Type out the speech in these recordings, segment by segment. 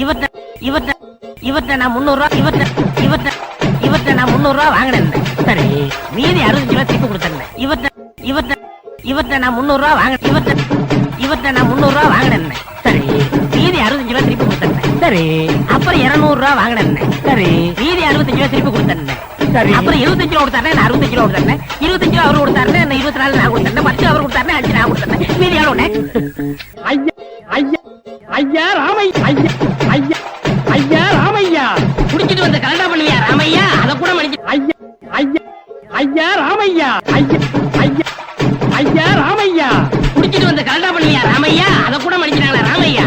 இவற்றை நான் 300 ரூபா இவற்றை நான் 300 ரூபா வாங்கினேன். சரி, மீதி 65 ரூபா திருப்பி கொடுத்தேன். இவற்றை நான் 300 ரூபா இவற்றை நான் 300 ரூபா வாங்கினேன். சரி, மீதி 65 ரூபா திருப்பி கொடுத்தேன். சரி, அப்புறம் 200 ரூபா வாங்கினேன். சரி, மீதி 65 ரூபா திருப்பி கொடுத்தேன். சரி, அப்புறம் 25 ரூபா கொடுத்தாரு, நான் 65 ரூபா கொடுத்தேன். 25 ரூபா அவர் கொடுத்தாரு, 24 நான் கொடுத்தேன். 10 அவர் கொடுத்தாரு, 5 நான் கொடுத்தேன். மீதி எவ்வளவு? ஐயா ராமையா குடிச்சிட்டு வந்து கலண்டா பண்ணுவியா ராமையா? அதை கூட மன்னிச்சு. ஐயா ராமையா குடிச்சிட்டு வந்து கலண்டா பண்ணுவியா ராமையா? அதை கூட மன்னிச்சிட்டாங்களா ராமையா?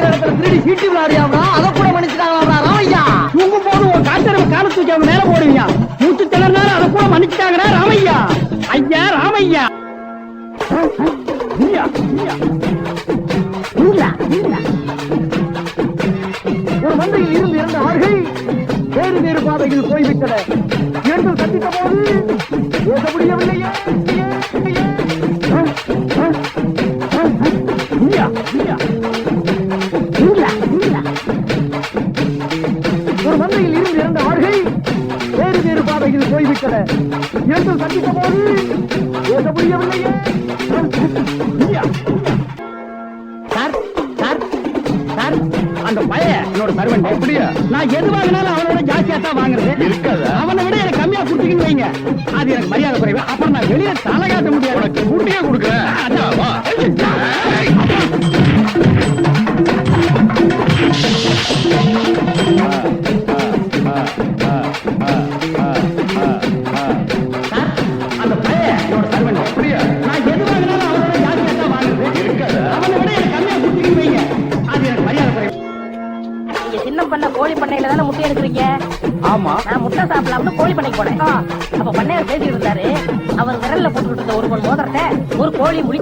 இடத்துல திருடி சீட்டு விளையாடியாவா? அதை கூட மன்னிச்சுட்டாங்களா ராமையா? தூங்கும் போது ஒரு காய்ச்சல் கால தூக்கி அவங்க மேல போடுவீங்க. மூச்சு திணறினாலும் அதை கூட மன்னிச்சுட்டாங்களா ராமையா? ஐயா ராமையா ஒரு மந்தையில் இருந்து 2 ஆறுகள் வேறு வேறு பாதையில் போய்விட்டன. 2 சந்தித்த போது பேச முடியவில்லையே. ஒரு மந்தையில் இருந்து 2 ஆறுகள் வேறு வேறு பாதையில் போய்விட்டன. 2 சந்தித்த போது பேச முடியவில்லையே. அந்த பைய என்னோட சர்வெண்ட். அப்படியா? நான் எது வாங்கினாலும் அவனோட ஜாஸ்தியா தான் வாங்குறது. இருக்காதா? அவனை விட எனக்கு கம்மியா கொடுத்தீங்கன்னு வைங்க, அது எனக்கு மரியாதை குறைவு. அப்புறம் நான் வெளியே தலை காட்ட முடியாது. உனக்கு கூட்டியே கொடுக்குறேன். அந்த பைய என்னோட சர்வெண்ட். அப்படியா? நான் எது வாங்கினாலும் அவனோட ஜாஸ்தியா தான் வாங்குறது. இருக்காதா? அவனை விட எனக்கு கம்மியா கொடுத்தீங்கன்னு வைங்க, அது எனக்கு மரியாதை குறைவு. சின்ன பண்ண கோழி பண்ணையில தானே முட்டை எடுக்கிறீங்க? ஆமா. நான் முட்டை சாப்பிடலாம்னு கோழி பண்ணைக்கு போனேன். அப்ப பண்ணையார் பேசிட்டு இருந்தாரு. அவர் விரல்ல போட்டுக்கிட்டு இருந்த ஒரு மணி மோதிரத்தை ஒரு கோழி முடி